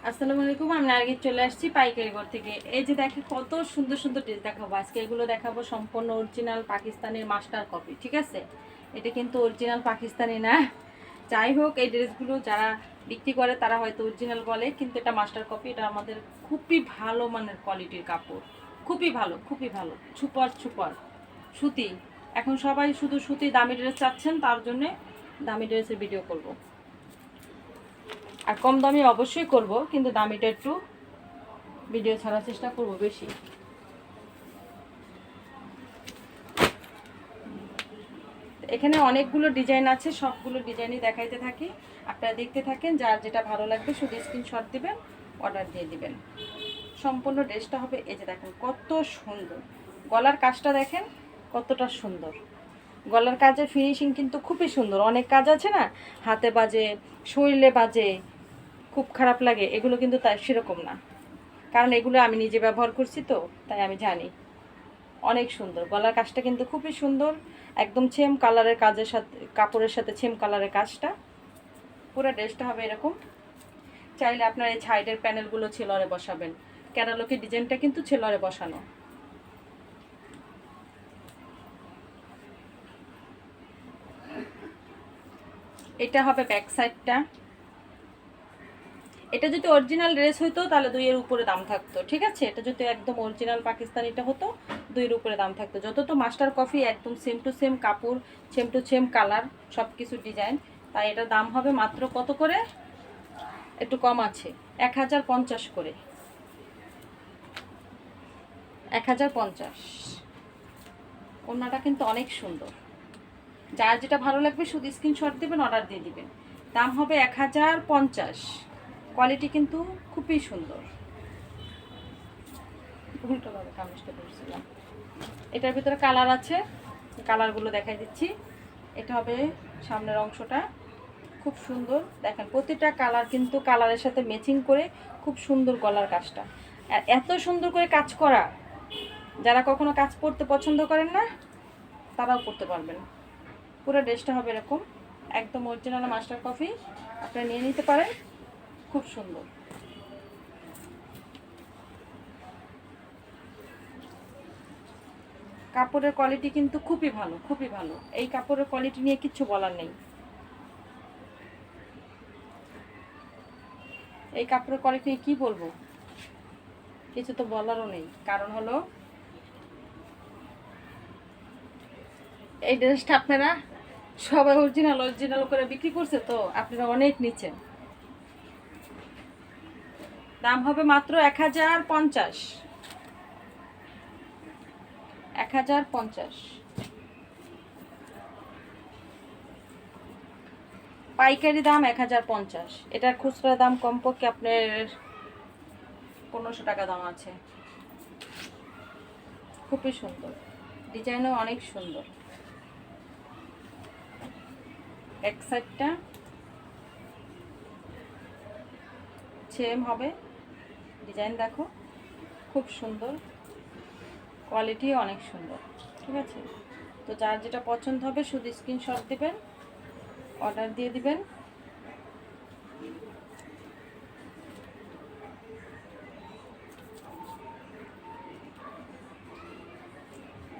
আসসালামু আলাইকুম। আমি নার্গিস চলে আসছি পাইকারি ঘর থেকে। এই যে দেখে কত সুন্দর সুন্দর ড্রেস দেখাবো আজকে। এগুলো দেখাবো সম্পূর্ণ অরিজিনাল পাকিস্তানের মাস্টার কপি, ঠিক আছে? এটা কিন্তু অরিজিনাল পাকিস্তানি না। যাই হোক, এই ড্রেসগুলো যারা বিক্রি করে তারা হয়তো অরিজিনাল বলে, কিন্তু এটা মাস্টার কপি। এটা আমাদের খুবই ভালো মানের কোয়ালিটির কাপড়, খুবই ভালো, খুবই ভালো। সুপার সুপার সুতি। এখন সবাই শুধু সুতি দামি ড্রেস চাচ্ছেন, তার জন্যে দামি ড্রেসের ভিডিও করব। আর কম দামি অবশ্যই করব, কিন্তু দামিটা একটু ভিডিও ছাড়ার চেষ্টা করব বেশি। এখানে অনেকগুলো ডিজাইন আছে, সবগুলো ডিজাইনই দেখাইতে থাকি, আপনারা দেখতে থাকেন। যার যেটা ভালো লাগবে শুধু স্ক্রিনশট দিবেন, অর্ডার দিয়ে দিবেন। সম্পূর্ণ ড্রেসটা হবে এই যে দেখেন কত সুন্দর। গলার কাজটা দেখেন কতটা সুন্দর। গলার কাজের ফিনিশিং কিন্তু খুবই সুন্দর। অনেক কাজ আছে না, হাতে বাজে, শরীরে বাজে, খুব খারাপ লাগে, এগুলো কিন্তু তাই সেরকম না। কারণ এগুলো আমি নিজে ব্যবহার করছি, তো তাই আমি জানি। অনেক সুন্দর গলার কাজটা কিন্তু খুবই সুন্দর। একদম সেম কালারের কাজের সাথে, কাপড়ের সাথে সেম কালারের কাজটা। পুরো ড্রেসটা হবে এরকম। চাইলে আপনার এই সাইডের প্যানেলগুলো ছেলরে বসাবেন। ক্যাটালগের ডিজাইনটা কিন্তু ছেলরে বসানো। এটা হবে ব্যাক সাইডটা। এটা যদি অরিজিনাল ড্রেস হতো তাহলে 2 এর উপরে দাম থাকতো, ঠিক আছে? এটা যদি একদম অরিজিনাল পাকিস্তানিটা হতো 2 এর উপরে দাম থাকতো। যত তো মাস্টার কপি একদম সেম টু সেম কাপড়, সেম টু সেম কালার, সব কিছু ডিজাইন। তাই এটার দাম হবে মাত্র কত করে, একটু কম আছে, 1050 করে। 1050। ওড়নাটা কিন্তু অনেক সুন্দর। যার যেটা ভালো লাগবে শুধু স্ক্রিনশট দেবেন, অর্ডার দিয়ে দিবেন। দাম হবে 1050। কোয়ালিটি কিন্তু খুবই সুন্দর। উল্টোভাবে কামিজটা ধরছিলাম। এটার ভিতরে কালার আছে, কালারগুলো দেখাই দিচ্ছি। এটা হবে সামনের অংশটা, খুব সুন্দর। দেখেন প্রতিটা কালার কিন্তু কালারের সাথে ম্যাচিং করে খুব সুন্দর গলার কাজটা। আর এত সুন্দর করে কাজ করা, যারা কখনো কাজ করতে পছন্দ করেন না তারাও করতে পারবেন। পুরো ড্রেসটা হবে এরকম, একদম অরিজিনাল মাস্টার কপি। আপনারা নিয়ে নিতে পারেন, খুব সুন্দর। কাপড়ের কোয়ালিটি কিন্তু খুবই ভালো, খুবই ভালো। এই কাপড়ের কোয়ালিটি নিয়ে কিচ্ছু বলার নেই। এই কাপড়ের কোয়ালিটি নিয়ে কী বলবো, কিছু তো বলারও নেই। কারণ হলো এই ড্রেসটা আপনারা সবাই অরিজিনাল অরিজিনাল করে বিক্রি করছে, তো আপনারা অনেক নিচ্ছেন। দাম হবে মাত্র 1050। 1050 পাইকারি দাম 1050। এটার খুচরা দাম কমপক্ষে আপনার 1500 টাকা দাম আছে। খুবই সুন্দর, ডিজাইনও অনেক সুন্দর। এক সাইডটা সেম হবে, ডিজাইন দেখো খুব সুন্দর, কোয়ালিটিও অনেক সুন্দর, ঠিক আছে? তো যার যেটা পছন্দ হবে শুধু স্ক্রিনশট দিবেন, অর্ডার দিয়ে দিবেন।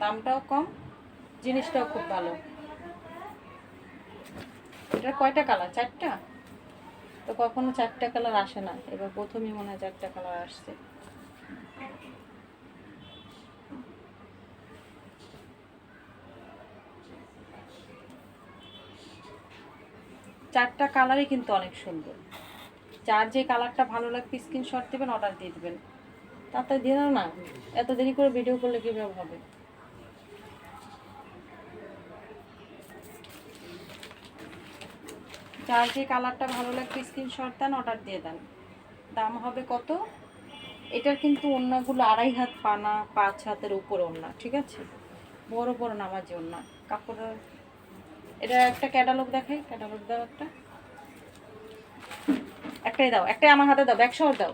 দামটাও কম, জিনিসটাও খুব ভালো। এটার কয়টা কালার? 4টা। তো কখনো 4টা কালার আসে না, এবার প্রথমেই মনে হয় 4টা কালার আসছে। চারটা কালারই কিন্তু অনেক সুন্দর। যার যে কালারটা ভালো লাগবে স্ক্রিনশট দেবেন, অর্ডার দিয়ে দেবেন। তাড়াতাড়ি দিয়ে দাও না, এত দেরি করে ভিডিও করলে কীভাবে হবে? যার যে কালারটা ভালো লাগবে স্ক্রিনশট দেন, অর্ডার দিয়ে দেন। দাম হবে কত? এটার কিন্তু ওড়নাগুলো 2.5 হাত পানা, 5 হাতের উপরে ওড়না, ঠিক আছে? বড় বড় নামাজি ওড়না কাপড়ের। এটা একটা ক্যাটালগ দেখাই, ক্যাটালগ দাও একটা। একটাই দাও, একটাই আমার হাতে দাও, ব্যাক শহর দাও।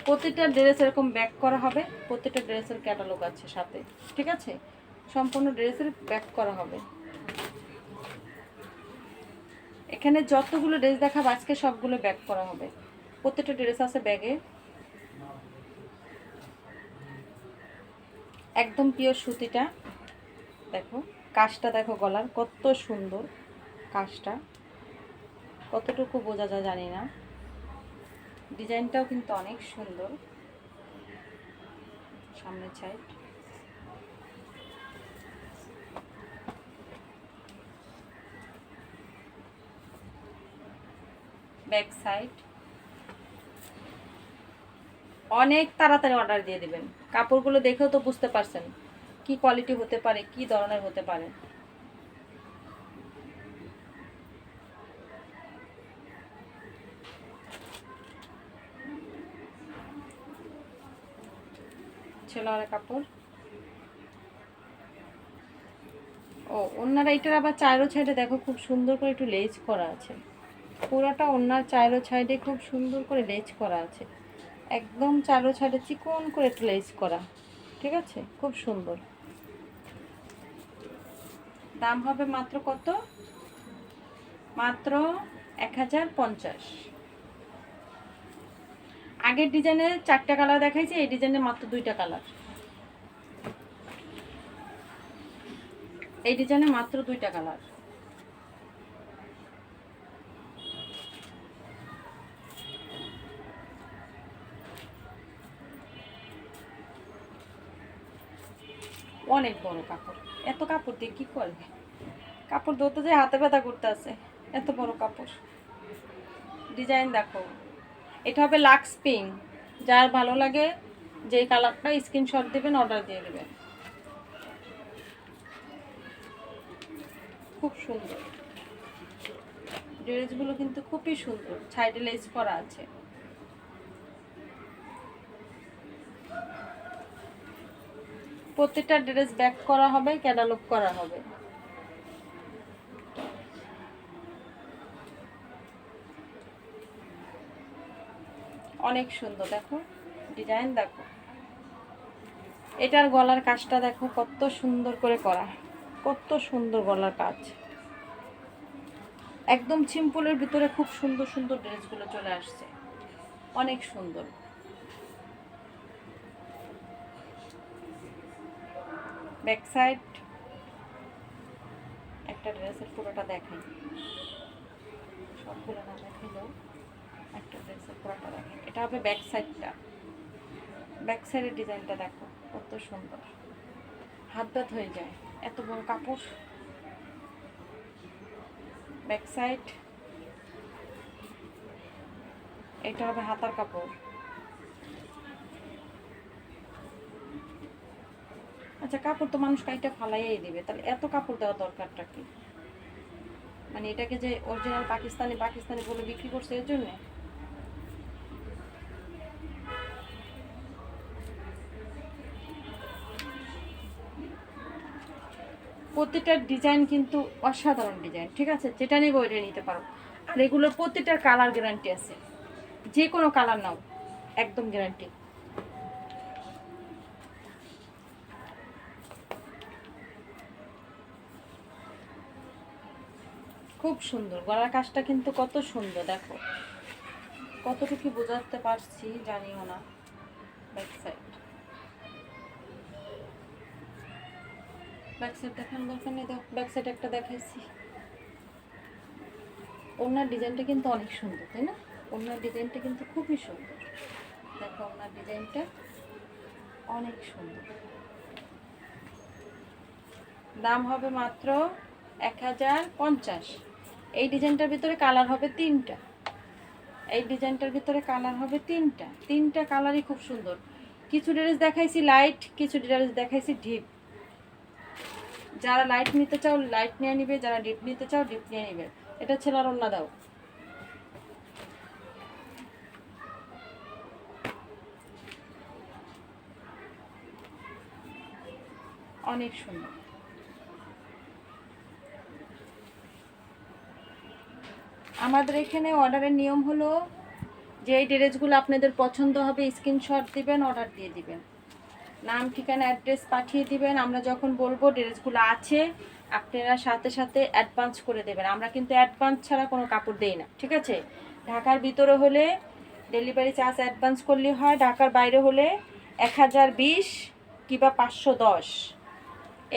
প্রতিটা ড্রেস এরকম ব্যাক করা হবে, প্রতিটা ড্রেসের ক্যাটালগ আছে সাথে, ঠিক আছে? সম্পূর্ণ ড্রেসের ব্যাক করা হবে। এখানে যতগুলো ড্রেস দেখাবো আজকে সবগুলো ব্যাক করা হবে। প্রত্যেকটা ড্রেস আছে ব্যাগে। একদম পিওর সুতিটা। দেখো কাজটা, দেখো গলার কত সুন্দর কাজটা, কতটুকু বোঝা যায় জানি না। ডিজাইনটাও কিন্তু অনেক সুন্দর। সামনের সাইড, ব্যাক সাইড। অনেক তাড়াতাড়ি অর্ডার দিয়ে দিবেন। কাপড়গুলো দেখেও তো বুঝতে পারছেন কি কোয়ালিটি হতে পারে, কি ধরনের হতে পারে। ছেলের কাপড়। ও ওনারা এটার আবার চারো সাইডে দেখো খুব সুন্দর করে একটু লেজ করা আছে। পুরোটা ওনার চারো সাইডে খুব সুন্দর করে লেজ করা আছে, একদম চারো সাইডে চিকন করে একটু লেজ করা। ঠিক আছে, খুব সুন্দর। দাম হবে মাত্র কত? মাত্র 1050। আগের ডিজাইনে 4টা কালার দেখাইছে, এই ডিজাইনে মাত্র 2টা কালার। এই ডিজাইনে মাত্র 2টা কালার। অনেক বড় কাপড়, এত কাপড় দিয়ে কি করবে? কাপড় ধরতে যে হাতে ব্যথা করতে আছে, এত বড় কাপড়। ডিজাইন দেখো, এটা হবে লাক্স পিঙ্ক। যার ভালো লাগে যে কালারটা স্ক্রিনশট দিবেন, অর্ডার দিয়ে দেবেন। খুব সুন্দর ড্রেসগুলো, কিন্তু খুবই সুন্দর। সাইডে লেস করা আছে। প্রত্যেকটা ড্রেস ব্যাক করা হবে, ক্যাটালগ করা হবে। অনেক সুন্দর, দেখো ডিজাইন দেখো। এটার গলার কাজটা দেখো কত সুন্দর করে করা, কত সুন্দর গলার কাজ। একদম সিম্পলের ভিতরে খুব সুন্দর সুন্দর ড্রেসগুলো চলে আসছে, অনেক সুন্দর। ব্যাক সাইড, একটা ড্রেসের পুরোটা দেখাই, সবগুলো না দেখাইলেও একটা ড্রেসের পুরোটা দেখাই। এটা হবে ব্যাক সাইডটা। ব্যাক সাইডের ডিজাইনটা দেখো কত সুন্দর, হাত ব্যথ হয়ে যায় এত বড় কাপড়। ব্যাক সাইড, এটা হবে হাতার কাপড়। আচ্ছা, কাপড় তো মানুষ কাইটা ফালাইয়াই দিবে, তাহলে এত কাপড় দেওয়ার দরকারটা কি? মানে এটাকে যে অরিজিনাল পাকিস্তানি পাকিস্তানি বলে বিক্রি করছে এর জন্যে। প্রত্যেকটা ডিজাইন কিন্তু অসাধারণ ডিজাইন। ঠিক আছে, যেটা নিবে ওইটা নিতে পারো। আর এগুলোর প্রত্যেকটার কালার গ্যারান্টি আছে, যে কোনো কালার নাও একদম গ্যারান্টি। খুব সুন্দর গলার কাজটা কিন্তু কত সুন্দর, দেখো কতটুকু বোঝাতে পারছি জানিও না। ব্যাক সাইড, ব্যাক সাইড দেখান দরকার নেই, দেখো ব্যাক সাইড একটা দেখাইছি। ওনার ডিজাইনটা কিন্তু অনেক সুন্দর, তাই না? ওনার ডিজাইনটা কিন্তু খুবই সুন্দর। দেখো ওনার ডিজাইনটা অনেক সুন্দর। দাম হবে মাত্র 1050। এই ডিজাইনটার ভিতরে কালার হবে 3টা। এই ডিজাইনটার ভিতরে কালার হবে 3টা। 3টা কালারই খুব সুন্দর। কিছু ড্রেস দেখাইছি লাইট, কিছু ড্রেস দেখাইছি ডিপ। যারা লাইট নিতে চাও লাইট নিয়ে নিবে, যারা ডিপ নিতে চাও ডিপ নিয়ে নিবে। এটা ছেলের ওড়না দাও। অনেক সুন্দর। আমাদের এখানে অর্ডারের নিয়ম হলো যে এই ড্রেসগুলো আপনাদের পছন্দ হবে স্ক্রিনশট দিবেন, অর্ডার দিয়ে দিবেন, নাম ঠিকানা অ্যাড্রেস পাঠিয়ে দিবেন। আমরা যখন বলবো ড্রেসগুলো আছে, আপনারা সাথে সাথে অ্যাডভান্স করে দেবেন। আমরা কিন্তু অ্যাডভান্স ছাড়া কোনো কাপড় দেই না। ঠিক আছে, ঢাকার ভিতরে হলে ডেলিভারি চার্জ অ্যাডভান্স করলে হয়, ঢাকার বাইরে হলে 1020 কিংবা 510,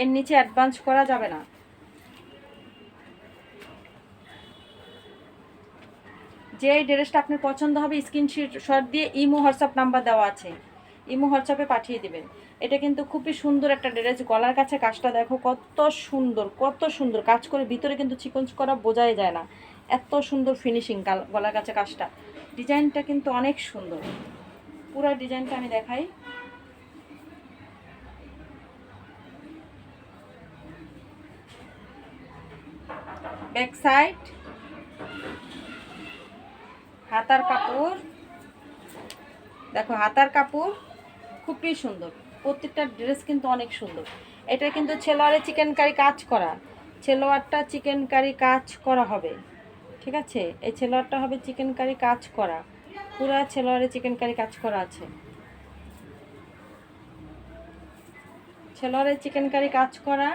এর নিচে অ্যাডভান্স করা যাবে না। যে ড্রেসটা আপনার পছন্দ হবে স্ক্রিনশট দিয়ে ইমো হোয়াটসঅ্যাপ নাম্বার দেওয়া আছে, ইমো হোয়াটসঅ্যাপে পাঠিয়ে দিবেন। এটা কিন্তু খুবই সুন্দর একটা ড্রেস। গলার কাছে কাজটা দেখো কত সুন্দর, কত সুন্দর কাজ করে, ভিতরে কিন্তু চিকন করা বোঝাই যায় না, এত সুন্দর ফিনিশিং গলার কাছে কাজটা। ডিজাইনটা কিন্তু অনেক সুন্দর। পুরো ডিজাইনটা আমি দেখাই। ব্যাক সাইড, হাতার কাপড় দেখো, হাতার কাপড় খুবই সুন্দর। প্রত্যেকটা ড্রেস কিন্তু অনেক সুন্দর। এটা কিন্তু ছেলোয়ারে চিকেন কারি কাজ করা, ছেলোয়ারটা চিকেন কারি কাজ করা হবে, ঠিক আছে? এই ছেলোয়ারটা হবে চিকেন কারি কাজ করা, পুরো ছেলোয়ারে চিকেন কারি কাজ করা আছে। ছেলোয়ারে চিকেন কারি কাজ করা,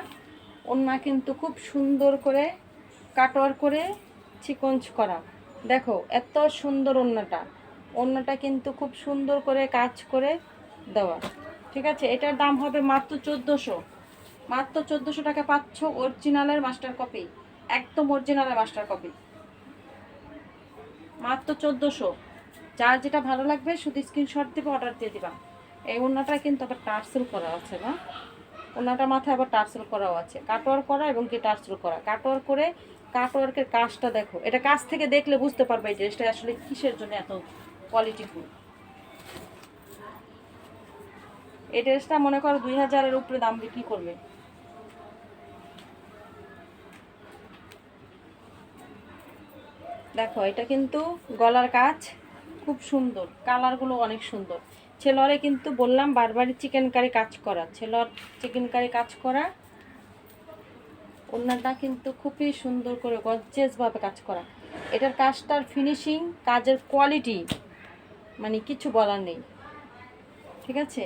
ওন্না কিন্তু খুব সুন্দর করে কাটওয়ার করে চিকন করা। দেখো এত সুন্দর ওন্নাটা, ওন্নাটা কিন্তু খুব সুন্দর করে কাজ করে দেওয়া, ঠিক আছে? এটার দাম হবে মাত্র 1400, মাত্র 1400 টাকা পাচ্ছ অরিজিনালের মাস্টার কপি, একদম অরিজিনালের মাস্টার কপি, মাত্র 1400। যার যেটা ভালো লাগবে শুধু স্ক্রিনশট দিবে, অর্ডার দিয়ে দিবা। এই ওন্নাটা কিন্তু আবার টার্সেল করা আছে না, ওন্নাটা মাথায় আবার টার্সেল করাও আছে, কাটওয়ার করা এবং কি টার্সেল করা। কাটওয়ার করে কাটওয়ার্কের কাজটা দেখো, এটা কাছ থেকে দেখলে বুঝতে পারবে এই ড্রেসটা আসলে কিসের জন্য এত কোয়ালিটিফুল। এই ড্রেসটা মনে করো 2000-এর উপরে দাম বিক্রি করবে। দেখো এটা কিন্তু গলার কাজ খুব সুন্দর, কালারগুলো অনেক সুন্দর। ছেলোয়ারে কিন্তু বললাম বারবারই চিকেন কারি কাজ করা, ছেলোয়ার চিকেন কারি কাজ করা। ওন্নাটা কিন্তু খুবই সুন্দর করে গর্জিয়াসভাবে কাজ করা। এটার কাজটার ফিনিশিং, কাজের কোয়ালিটি মানে কিছু বলার নেই, ঠিক আছে?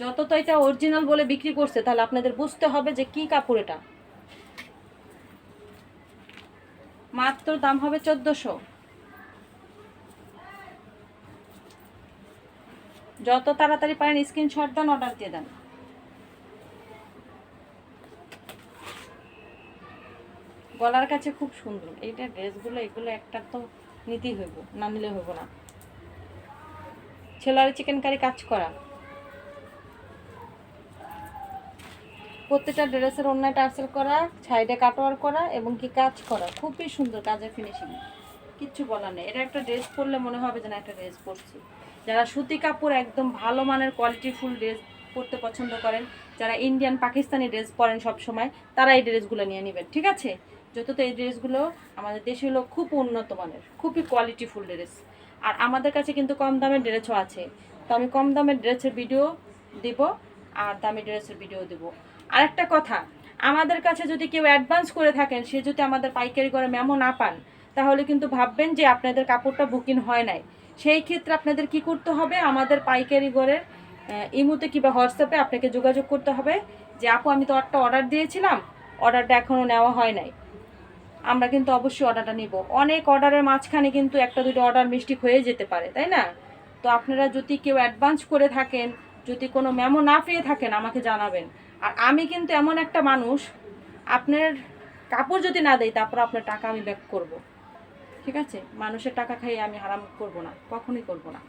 যত তো এটা অরিজিনাল বলে বিক্রি করছে, তাহলে আপনাদের বুঝতে হবে যে কি কাপড় এটা। মাত্র দাম হবে 1400। যত তাড়াতাড়ি পারেন স্ক্রিনশট দেন, অর্ডার দিয়ে দেন। গলার কাছে খুব সুন্দর এইটা ড্রেসগুলো, এগুলো একটা তো নিতেই হইব, না নিলে হইব না। ছেলারে চিকেন কারি কাজ করা, প্রত্যেকটা ড্রেসের অন্য টার্সেল করা, সাইডে কাটওয়ার করা এবং কি কাজ করা, খুবই সুন্দর কাজের ফিনিশিং, কিচ্ছু বলার নেই। এটা একটা ড্রেস পরলে মনে হবে যে না একটা ড্রেস পরছি। যারা সুতি কাপড় একদম ভালো মানের কোয়ালিটিফুল ড্রেস পরতে পছন্দ করেন, যারা ইন্ডিয়ান পাকিস্তানি ড্রেস পরেন সব সময়, তারা এই ড্রেসগুলো নিয়ে নেবেন, ঠিক আছে? যত তো এই ড্রেসগুলো আমাদের দেশে হলো খুব উন্নত মানের, খুবই কোয়ালিটিফুল ড্রেস। আর আমাদের কাছে কিন্তু কম দামের ড্রেসও আছে, তো আমি কম দামের ড্রেসের ভিডিও দিব আর দামি ড্রেসের ভিডিও দেব। আরেকটা কথা, আমাদের কাছে যদি কেউ অ্যাডভান্স করে থাকেন, সে যদি আমাদের পাইকারি করে মেমো না পান, তাহলে কিন্তু ভাববেন যে আপনাদের কাপড়টা বুকিং হয় নাই। সেই ক্ষেত্রে আপনাদের কি করতে হবে, আমাদের পাইকারি ঘরের ইমোতে কিংবা হোয়াটসঅ্যাপে আপনাকে যোগাযোগ করতে হবে যে আপু আমি তো একটা অর্ডার দিয়েছিলাম, অর্ডারটা এখনও নেওয়া হয় নাই। আমরা কিন্তু অবশ্যই অর্ডারটা নিব। অনেক অর্ডারের মাঝখানে কিন্তু একটা দুটো অর্ডার মিস্টেক হয়ে যেতে পারে, তাই না? তো আপনারা যদি কেউ অ্যাডভান্স করে থাকেন, যদি কোনো মেমো না পেয়ে থাকেন, আমাকে জানাবেন। আর আমি কিন্তু এমন একটা মানুষ, আপনার কাপড় যদি না দেয় তারপর আপনার টাকা আমি ব্যাক করব, ঠিক আছে? মানুষের টাকা খাইয়ে আমি হারাম করব না, কখনোই করব না।